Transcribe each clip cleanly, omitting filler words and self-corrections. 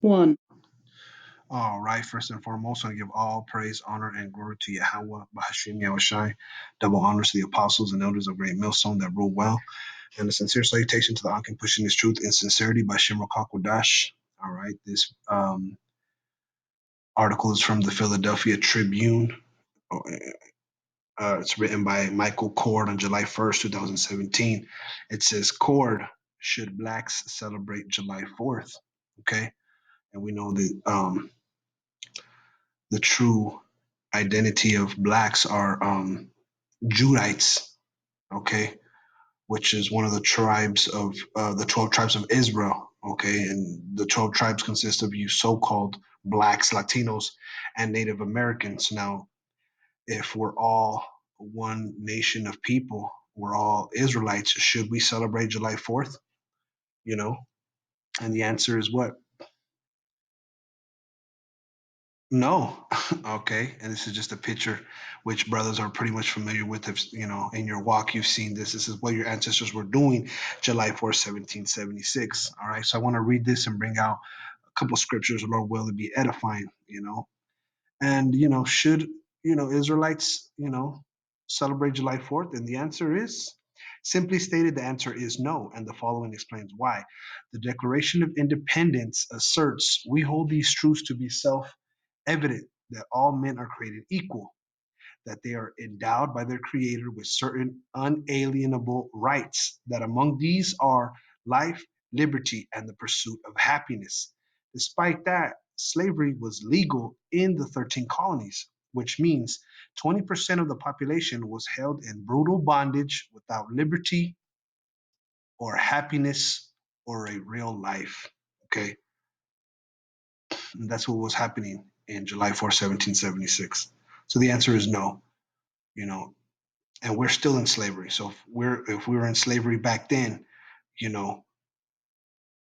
One. All right, first and foremost, I give all praise, honor, and glory to Yahawah, bahasham, Yahawashi. Double honors to the apostles and elders of Great Millstone that rule well. And a sincere salutation to the Akim pushing this truth in sincerity by Shimra Qadash. All right, this article is from the Philadelphia Tribune. It's written by Michael Cord on July 1st, 2017. It says, Cord, should blacks celebrate July 4th? Okay. And we know that the true identity of blacks are Judites, okay, which is one of the tribes of the 12 tribes of Israel, okay, and the 12 tribes consist of you so-called blacks, Latinos, and Native Americans. Now, if we're all one nation of people, we're all Israelites, should we celebrate July 4th? You know, and the answer is what? No. Okay. And this is just a picture which brothers are pretty much familiar with. If you know, in your walk, you've seen this. This is what your ancestors were doing July 4th, 1776. All right. So I want to read this and bring out a couple of scriptures, Lord will it be edifying, And, should, Israelites, celebrate July 4th? And the answer is simply stated, the answer is no. And the following explains why. The Declaration of Independence asserts we hold these truths to be self evident that all men are created equal, that they are endowed by their Creator with certain unalienable rights, that among these are life, liberty, and the pursuit of happiness. Despite that, slavery was legal in the 13 colonies, which means 20% of the population was held in brutal bondage without liberty or happiness or a real life. Okay, and that's what was happening in July 4th, 1776. So the answer is no. You know, and we're still in slavery. So if we were in slavery back then, you know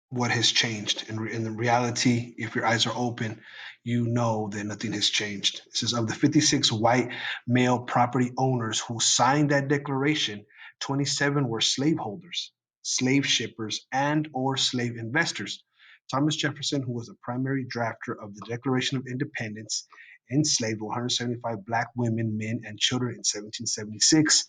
what has changed. In the reality, if your eyes are open, you know that nothing has changed. It says of the 56 white male property owners who signed that declaration, 27 were slaveholders, slave shippers, and or slave investors. Thomas Jefferson, who was the primary drafter of the Declaration of Independence, enslaved 175 black women, men, and children in 1776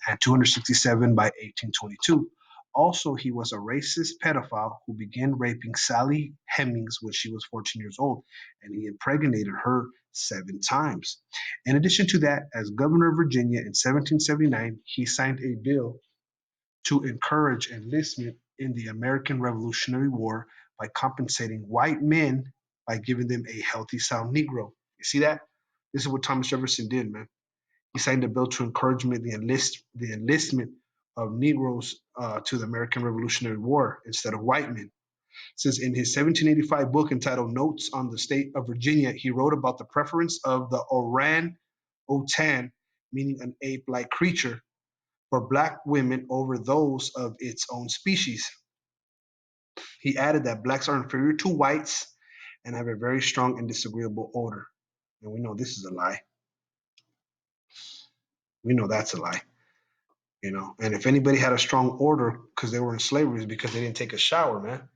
and 267 by 1822. Also, he was a racist pedophile who began raping Sally Hemings when she was 14 years old, and he impregnated her 7 times. In addition to that, as governor of Virginia in 1779, he signed a bill to encourage enlistment in the American Revolutionary War by compensating white men by giving them a healthy, sound Negro. You see that? This is what Thomas Jefferson did, man. He signed a bill to encourage the enlistment of Negroes to the American Revolutionary War instead of white men. Since in his 1785 book entitled Notes on the State of Virginia, he wrote about the preference of the orang outan, meaning an ape-like creature, for black women over those of its own species. He added that blacks are inferior to whites and have a very strong and disagreeable odor. And we know this is a lie. We know that's a lie. And if anybody had a strong order because they were in slavery, it's because they didn't take a shower, man.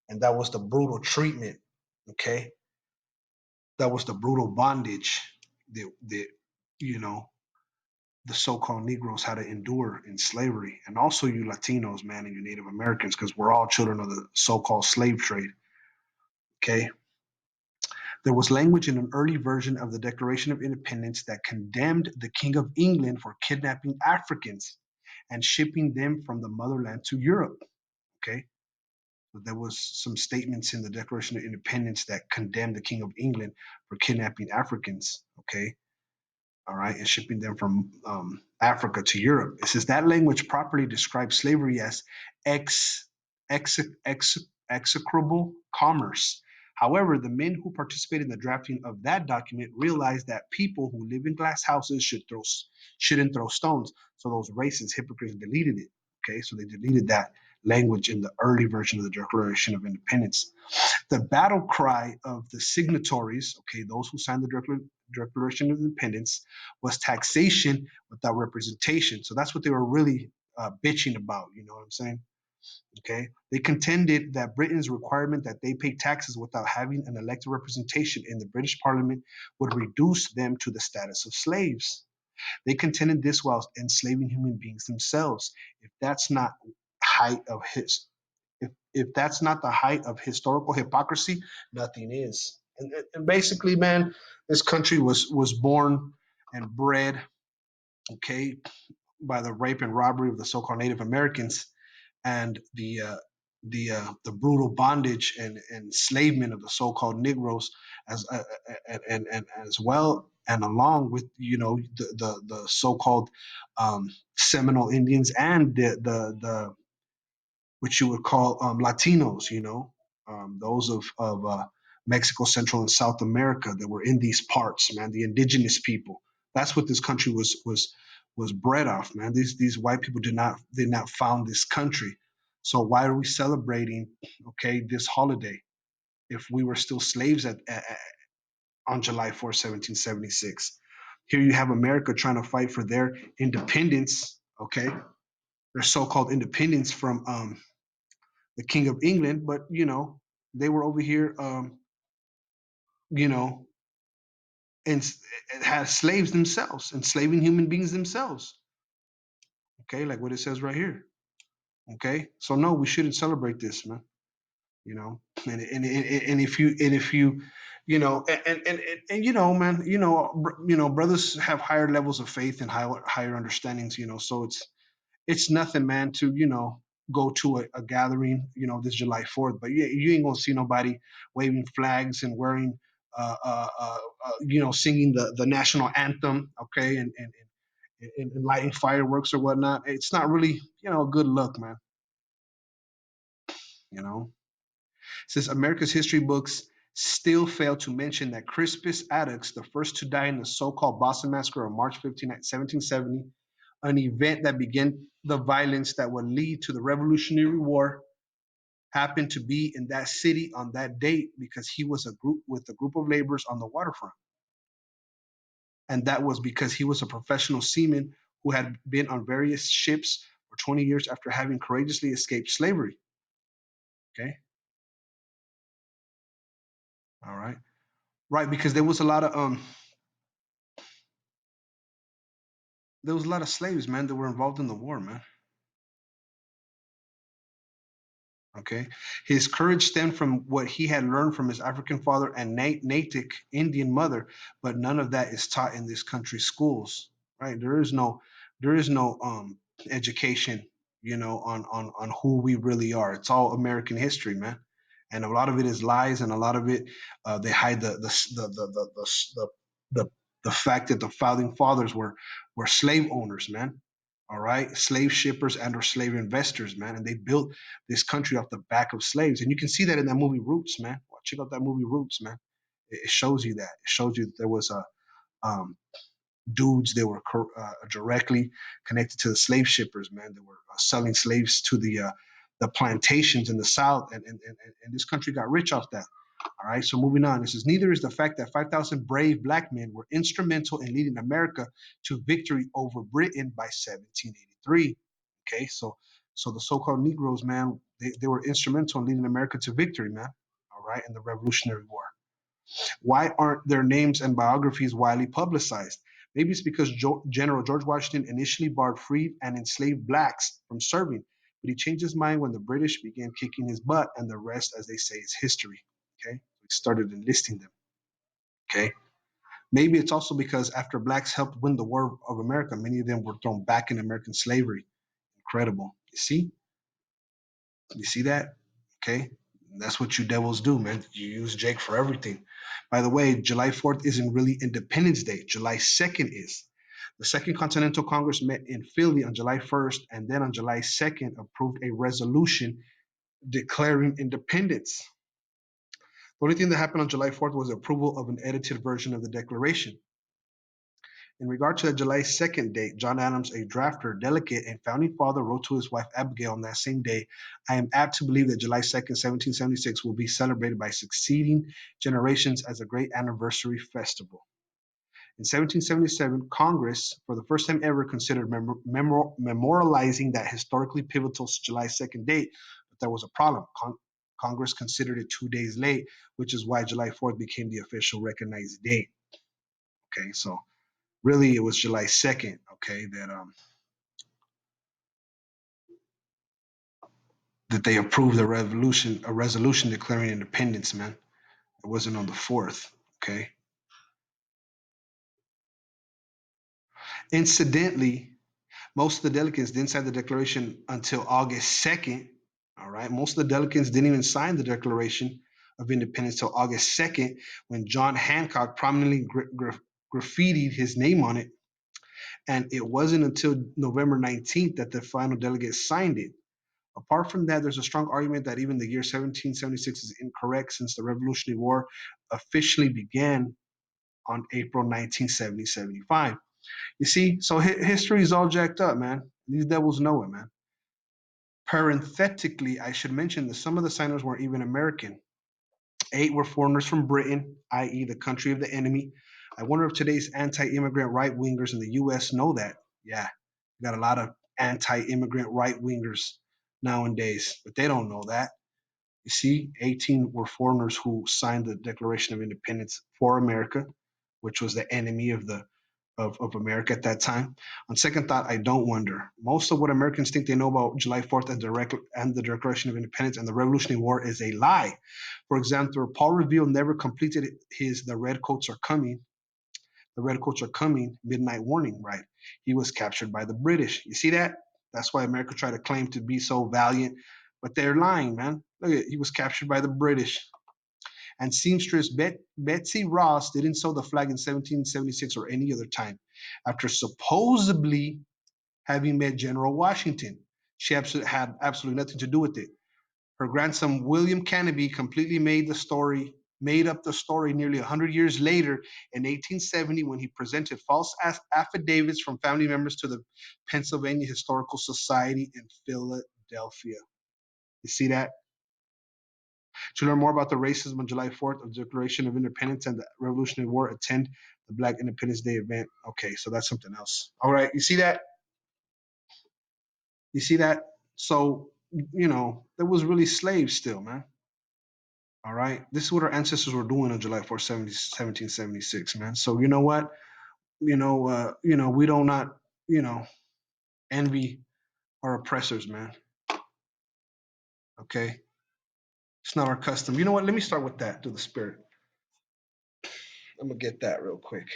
And that was the brutal treatment. Okay, that was the brutal bondage that you know the so-called Negroes had to endure in slavery, and also you Latinos, man, and you Native Americans, because we're all children of the so-called slave trade. Okay, there was language in an early version of the Declaration of Independence that condemned the King of England for kidnapping Africans and shipping them from the motherland to Europe. Okay, there was some statements in the Declaration of Independence that condemned the King of England for kidnapping Africans. Okay, all right, and shipping them from Africa to Europe. It says that language properly describes slavery as ex, ex, ex, execrable commerce. However, the men who participated in the drafting of that document realized that people who live in glass houses shouldn't throw stones. So those racist hypocrites deleted it. Okay, so they deleted that language in the early version of the Declaration of Independence. The battle cry of the signatories, okay, those who signed the Declaration of Independence, was taxation without representation. So that's what they were really bitching about. You know what I'm saying? Okay, they contended that Britain's requirement that they pay taxes without having an elected representation in the British Parliament would reduce them to the status of slaves. They contended this while enslaving human beings themselves. If that's not height of his, if that's not the height of historical hypocrisy, nothing is. And basically, man, this country was born and bred, okay, by the rape and robbery of the so-called Native Americans and the brutal bondage and enslavement of the so-called Negroes, as and as well and along with the so-called Seminole Indians and the which you would call Latinos, those of Mexico, Central, and South America that were in these parts, man, the indigenous people. That's what this country was bred off, man. These white people did not found this country. So why are we celebrating, okay, this holiday if we were still slaves on July 4th, 1776? Here you have America trying to fight for their independence, okay, their so-called independence from the King of England, but they were over here, you know, and had slaves themselves, enslaving human beings themselves. Okay, like what it says right here. Okay, so no, we shouldn't celebrate this, man. And if you, man, brothers have higher levels of faith and higher understandings, so it's nothing, man, to go to a gathering, this July 4th. But yeah, you ain't gonna see nobody waving flags and wearing, singing the national anthem, okay, and lighting fireworks or whatnot. It's not really, a good look, man. You know, since America's history books still fail to mention that Crispus Attucks, the first to die in the so-called Boston Massacre on March 15th, 1770, an event that began the violence that would lead to the Revolutionary War, happened to be in that city on that date because he was a group of laborers on the waterfront. And that was because he was a professional seaman who had been on various ships for 20 years after having courageously escaped slavery. Okay. All right. Right, because there was a lot of slaves, man, that were involved in the war, man. Okay. His courage stemmed from what he had learned from his African father and Natick Indian mother, but none of that is taught in this country's schools. Right? There is no education, on who we really are. It's all American history, man. And a lot of it is lies, and a lot of it they hide the the fact that the founding fathers were slave owners, man. All right, slave shippers and or slave investors, man, and they built this country off the back of slaves. And you can see that in that movie Roots, man. Well, check out that movie Roots, man. It shows you that. It shows you that there was a dudes that were directly connected to the slave shippers, man. That were selling slaves to the plantations in the South, and this country got rich off that. All right, so moving on. It says, neither is the fact that 5,000 brave black men were instrumental in leading America to victory over Britain by 1783. Okay, so the so-called Negroes, man, they were instrumental in leading America to victory, man. All right, in the Revolutionary War. Why aren't their names and biographies widely publicized? Maybe it's because General George Washington initially barred freed and enslaved blacks from serving, but he changed his mind when the British began kicking his butt, and the rest, as they say, is history. Okay, he started enlisting them. Okay, maybe it's also because after blacks helped win the War of America, many of them were thrown back in American slavery. Incredible. You see that? Okay. That's what you devils do, man. You use Jake for everything. By the way, July 4th isn't really Independence Day. July 2nd is. The Second Continental Congress met in Philly on July 1st, and then on July 2nd approved a resolution declaring independence. The only thing that happened on July 4th was approval of an edited version of the Declaration. In regard to the July 2nd date, John Adams, a drafter, delegate, and founding father, wrote to his wife Abigail on that same day, I am apt to believe that July 2nd, 1776 will be celebrated by succeeding generations as a great anniversary festival. In 1777, Congress, for the first time ever, considered memorializing that historically pivotal July 2nd date, but there was a problem. Congress considered it 2 days late, which is why July 4th became the official recognized date. Okay, so really it was July 2nd, okay, that they approved a resolution declaring independence, man. It wasn't on the 4th, okay? Incidentally, most of the delegates didn't sign the declaration until August 2nd. All right. Most of the delegates didn't even sign the Declaration of Independence till August 2nd when John Hancock prominently graffitied his name on it. And it wasn't until November 19th that the final delegates signed it. Apart from that, there's a strong argument that even the year 1776 is incorrect since the Revolutionary War officially began on April 1970 75. You see, so history is all jacked up, man. These devils know it, man. Parenthetically, I should mention that some of the signers weren't even American. 8 were foreigners from Britain, i.e., the country of the enemy. I wonder if today's anti immigrant right wingers in the US know that. Yeah, we got a lot of anti immigrant right wingers nowadays, but they don't know that. You see, 18 were foreigners who signed the Declaration of Independence for America, which was the enemy of America at that time. On second thought, I don't wonder. Most of what Americans think they know about July 4th and the Declaration of Independence and the Revolutionary War is a lie. For example, Paul Revere never completed his The Redcoats Are Coming. The Redcoats Are Coming midnight warning, right? He was captured by the British. You see that? That's why America tried to claim to be so valiant, but they're lying, man. Look at it. He was captured by the British. And seamstress Betsy Ross didn't sew the flag in 1776 or any other time. After supposedly having met General Washington, she had absolutely nothing to do with it. Her grandson William Canby completely made up the story nearly 100 years later in 1870 when he presented false affidavits from family members to the Pennsylvania Historical Society in Philadelphia. You see that? To learn more about the racism on July 4th of the Declaration of Independence and the Revolutionary War, attend the Black Independence Day event. Okay, so that's something else. All right, you see that? You see that? So, there was really slaves still, man. All right, this is what our ancestors were doing on July 4th, 1776, man. So you know what? We do not, you know, envy our oppressors, man. Okay, it's not our custom. You know what? Let me start with that to the spirit. I'm gonna get that real quick.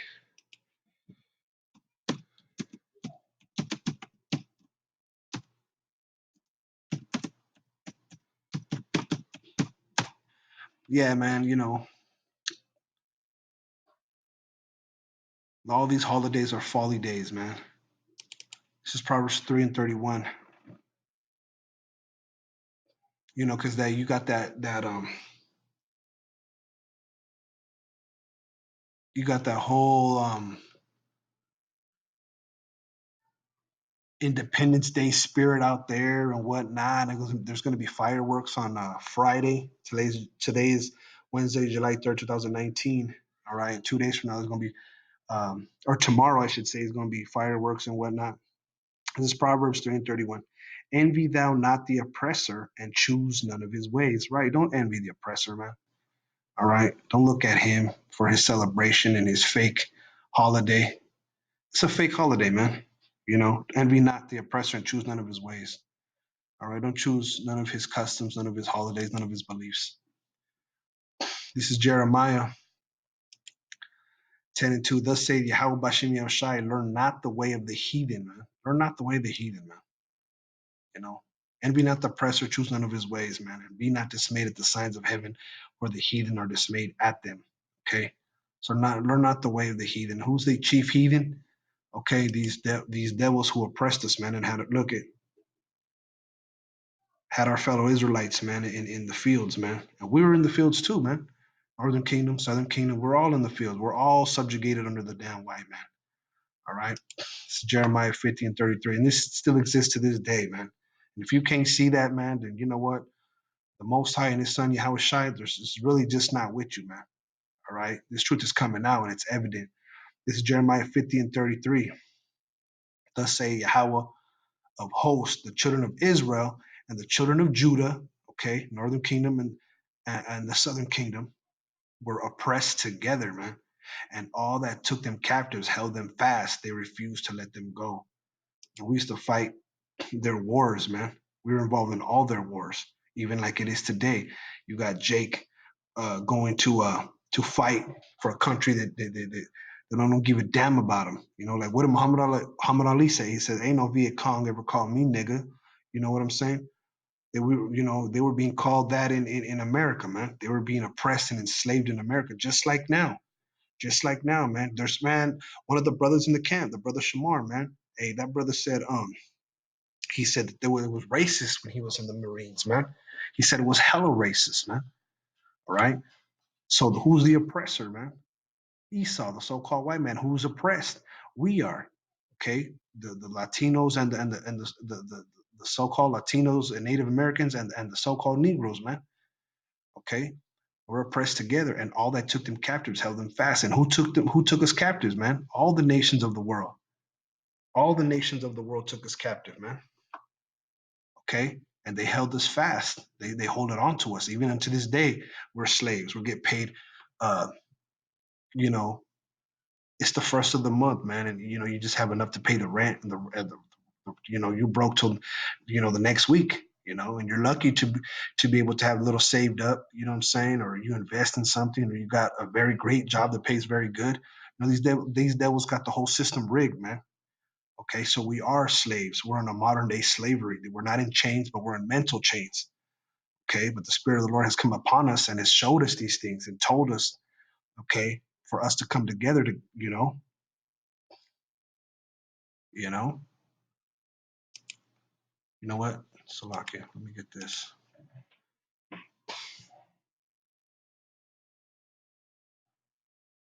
Yeah, man. All these holidays are folly days, man. This is Proverbs 3 and 31. Because that you got that whole Independence Day spirit out there and whatnot. There's going to be fireworks on Friday. Today's Wednesday, July 3rd, 2019. All right, 2 days from now, there's going to be, or tomorrow, I should say, is going to be fireworks and whatnot. This is Proverbs 3 and 31. Envy thou not the oppressor and choose none of his ways. Right? Don't envy the oppressor, man. All right. Don't look at him for his celebration and his fake holiday. It's a fake holiday, man. Envy not the oppressor and choose none of his ways. All right. Don't choose none of his customs, none of his holidays, none of his beliefs. This is Jeremiah 10 and 2. Thus say Yahawah Bashem Yahawashi, learn not the way of the heathen, man. Learn not the way of the heathen, man. You know, Envy not the oppressor, choose none of his ways, man. And be not dismayed at the signs of heaven, where the heathen are dismayed at them. Okay. So learn not the way of the heathen. Who's the chief heathen? Okay, these devils who oppressed us, man, and had our fellow Israelites, man, in the fields, man. And we were in the fields too, man. Northern Kingdom, Southern Kingdom, we're all in the field. We're all subjugated under the damn white man. All right. It's Jeremiah 50 and 33. And this still exists to this day, man. And if you can't see that, man, then you know what? The Most High and His Son, Yahawashi, it's really just not with you, man. All right. This truth is coming out and it's evident. This is Jeremiah 50 and 33. Thus say Yahawah of hosts, the children of Israel and the children of Judah, okay, northern kingdom and the southern kingdom were oppressed together, man. And all that took them captives held them fast. They refused to let them go. And we used to fight their wars, man. We were involved in all their wars, even like it is today. You got Jake going to fight for a country that don't give a damn about him. You know, like what did Muhammad Ali say? He said, "Ain't no Viet Cong ever called me nigga." You know what I'm saying? They were being called that in America, man. They were being oppressed and enslaved in America, just like now. Just like now, man. There's man, one of the brothers in the camp, the brother Shamar, man. Hey, that brother said, he said that it was racist when he was in the Marines, man. He said it was hella racist, man. All right. So who's the oppressor, man? Esau, the so-called white man, who's oppressed. We are, okay. The Latinos and the so-called Latinos and Native Americans and the so-called Negroes, man. Okay, we're oppressed together, and all that took them captives held them fast. And who took them? Who took us captives, man? All the nations of the world. All the nations of the world took us captive, man. Okay, and they held us fast. They hold it on to us even unto this day. We're slaves. We get paid. Uh, you know, it's the first of the month, man, and you just have enough to pay the rent and you broke till the next week. And you're lucky to be able to have a little saved up. You know what I'm saying? Or you invest in something, or you got a very great job that pays very good. These devils got the whole system rigged, man. Okay, so we are slaves. We're in a modern day slavery. We're not in chains, but we're in mental chains. Okay, but the Spirit of the Lord has come upon us and has showed us these things and told us, okay, for us to come together to, you know, you know what? Salakia, let me get this.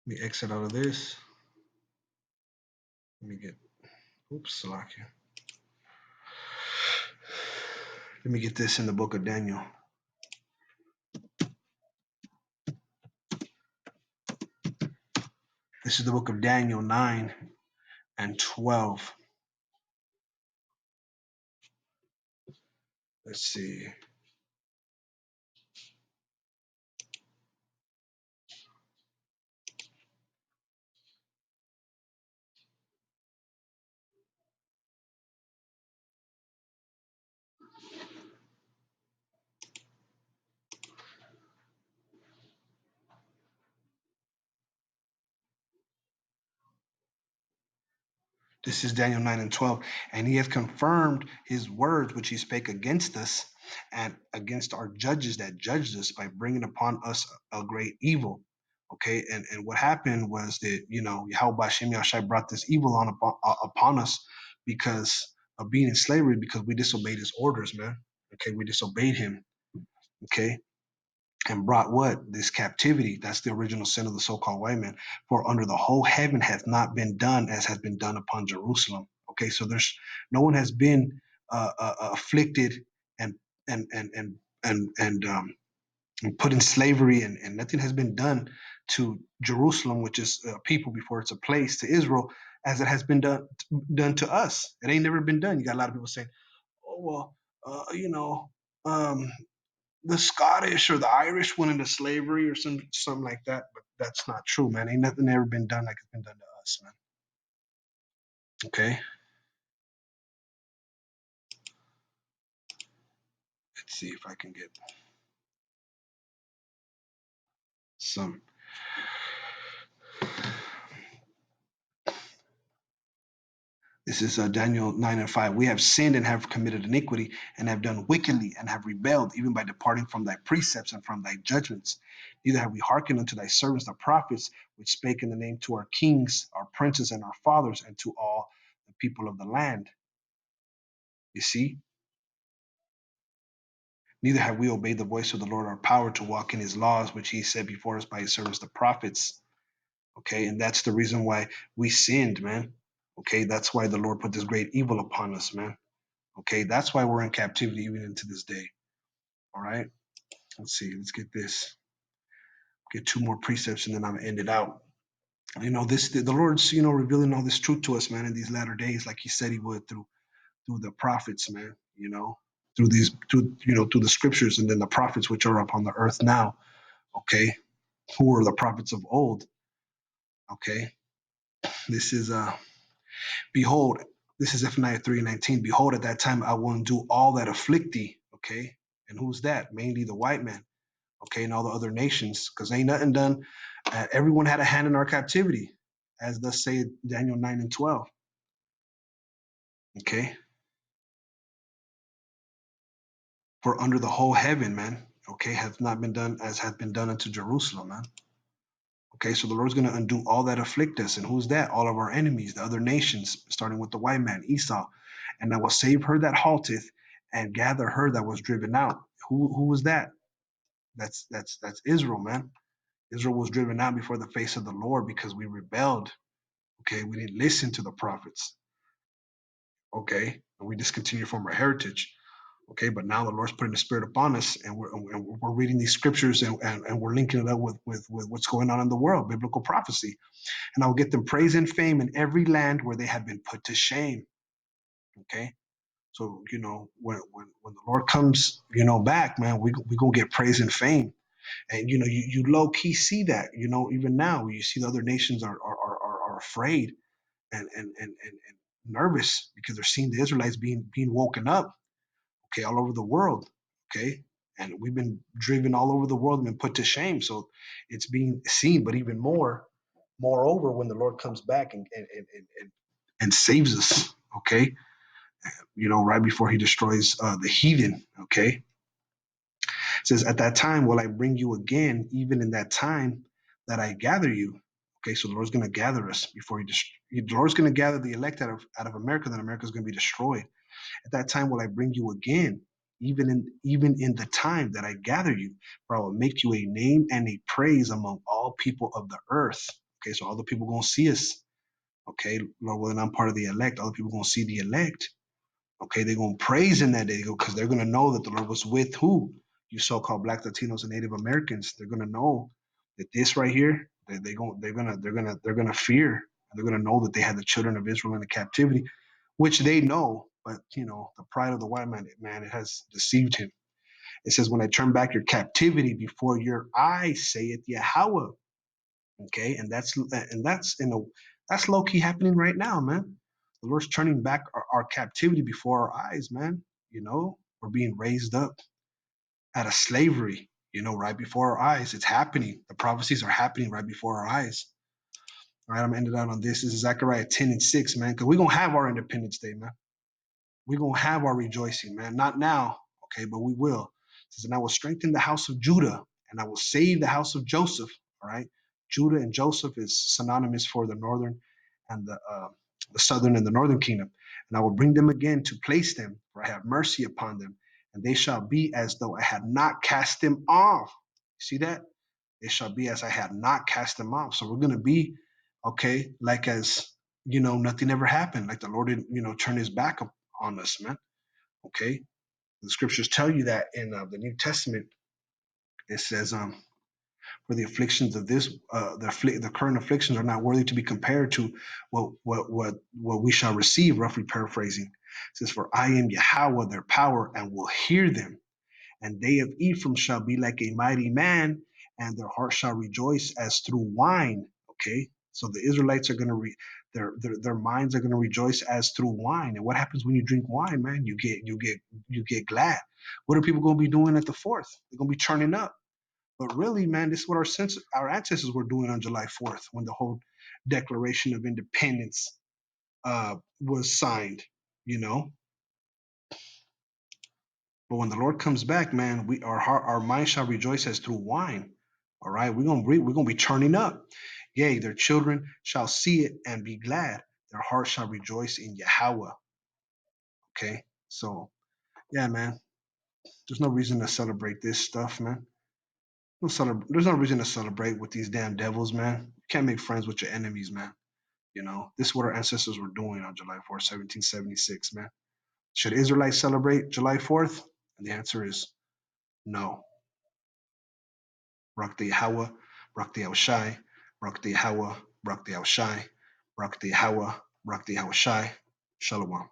Let me exit out of this. Let me get, oops, Salakia. Let me get this in the book of Daniel. This is the book of Daniel 9 and 12. Let's see. This is Daniel 9 and 12. And he hath confirmed his words which he spake against us and against our judges that judged us by bringing upon us a great evil. Okay, and what happened was that, Yahawashi brought this evil upon us because of being in slavery, because we disobeyed his orders, man. Okay, we disobeyed him. Okay, and brought what? This captivity. That's the original sin of the so-called white man. For under the whole heaven hath not been done as has been done upon Jerusalem. Okay, so there's no one has been afflicted and and and and and put in slavery, and nothing has been done to Jerusalem, which is a people before it's a place, to Israel, as it has been done to us. It ain't never been done. You got a lot of people saying, "Oh well, um, the Scottish or the Irish went into slavery or something like that," but that's not true, man. Ain't nothing ever been done like it's been done to us, man. Okay, let's see if I can get some. This is Daniel 9 and 5. We have sinned and have committed iniquity and have done wickedly and have rebelled, even by departing from thy precepts and from thy judgments. Neither have we hearkened unto thy servants the prophets, which spake in the name to our kings, our princes, and our fathers, and to all the people of the land. You see, neither have we obeyed the voice of the Lord our power to walk in his laws, which he set before us by his servants the prophets. Okay, and that's the reason why we sinned, man. Okay, that's why the Lord put this great evil upon us, man. Okay, that's why we're in captivity even into this day. All right, let's see, let's get this. Get two more precepts and then I'm gonna end it out. This the Lord's revealing all this truth to us, man, in these latter days, like He said He would through the prophets, man. Through the scriptures, and then the prophets which are upon the earth now. Okay, who are the prophets of old? Okay, this is behold, this is Zephaniah 3:19. Behold, at that time I will undo all that afflict thee. Okay, and who's that? Mainly the white man. Okay, and all the other nations, because ain't nothing done. Everyone had a hand in our captivity, as thus say Daniel 9:12. Okay, for under the whole heaven, man, okay, hath not been done as hath been done unto Jerusalem, man. Okay, so the Lord's going to undo all that afflict us. And who's that? All of our enemies, the other nations, starting with the white man, Esau. And I will save her that halteth and gather her that was driven out. Who was that? That's Israel, man. Israel was driven out before the face of the Lord because we rebelled. Okay, we didn't listen to the prophets. Okay, and we discontinued from our heritage. Okay, but now the Lord's putting the Spirit upon us, and we're reading these scriptures, and we're linking it up with what's going on in the world, biblical prophecy. And I will get them praise and fame in every land where they have been put to shame. Okay, so when the Lord comes, back, man, we gonna get praise and fame, and you low key see that, even now you see the other nations are afraid and nervous because they're seeing the Israelites being woken up, okay, all over the world, okay, and we've been driven all over the world and been put to shame, so it's being seen, but even moreover when the Lord comes back and saves us, okay, right before He destroys the heathen, okay. It says, at that time will I bring you again, even in that time that I gather you. Okay, so the Lord's going to gather us before the Lord's going to gather the elect out of America, then America is going to be destroyed. At that time will I bring you again, even in the time that I gather you, for I will make you a name and a praise among all people of the earth. Okay, so all the people gonna see us. Okay, Lord willing, I'm part of the elect. All the people gonna see the elect. Okay, they're gonna praise in that day because they're gonna know that the Lord was with who? You so-called Black, Latinos, and Native Americans. They're gonna know that this right here, they're gonna fear. And they're gonna know that they had the children of Israel in the captivity, which they know, but the pride of the white man, it has deceived him. It says, when I turn back your captivity before your eyes, saith Yahawah. Okay, that's low key happening right now, man. The Lord's turning back our captivity before our eyes, man. We're being raised up out of slavery, right before our eyes. It's happening. The prophecies are happening right before our eyes. All right, I'm ending out on this. This is Zechariah 10:6, man, because we're going to have our Independence Day, man. We're going to have our rejoicing, man. Not now, okay, but we will. It says, and I will strengthen the house of Judah, and I will save the house of Joseph. All right. Judah and Joseph is synonymous for the northern and the southern and the northern kingdom. And I will bring them again to place them, for I have mercy upon them, and they shall be as though I had not cast them off. See that? They shall be as I had not cast them off. So we're going to be, okay, like as, nothing ever happened, like the Lord didn't, turn His back on us, man. Okay, the scriptures tell you that in the New Testament. It says, for the afflictions of this, the current afflictions are not worthy to be compared to what we shall receive. Roughly paraphrasing, it says, for I am Yahawah, their power, and will hear them. And they of Ephraim shall be like a mighty man, and their heart shall rejoice as through wine. Okay, so the Israelites are going to their minds are going to rejoice as through wine. And what happens when you drink wine, man? You get glad. What are people going to be doing at the fourth? They're going to be turning up. But really, man, this is what our ancestors were doing on July 4th when the whole Declaration of Independence was signed. You know, But when the Lord comes back, man, our mind shall rejoice as through wine. All right, we're gonna be turning up. Yea, their children shall see it and be glad. Their heart shall rejoice in Yahawah. Okay, so yeah, man. There's no reason to celebrate this stuff, man. There's no reason to celebrate with these damn devils, man. You can't make friends with your enemies, man. This is what our ancestors were doing on July 4th, 1776, man. Should Israelites celebrate July 4th? And the answer is no. Barak the Yahawah, Barak the Yahawashi, Barak the Yahawah. Barak the Yahawashi, Barak the Yahawah, Barak the Yahawashi. Shalom.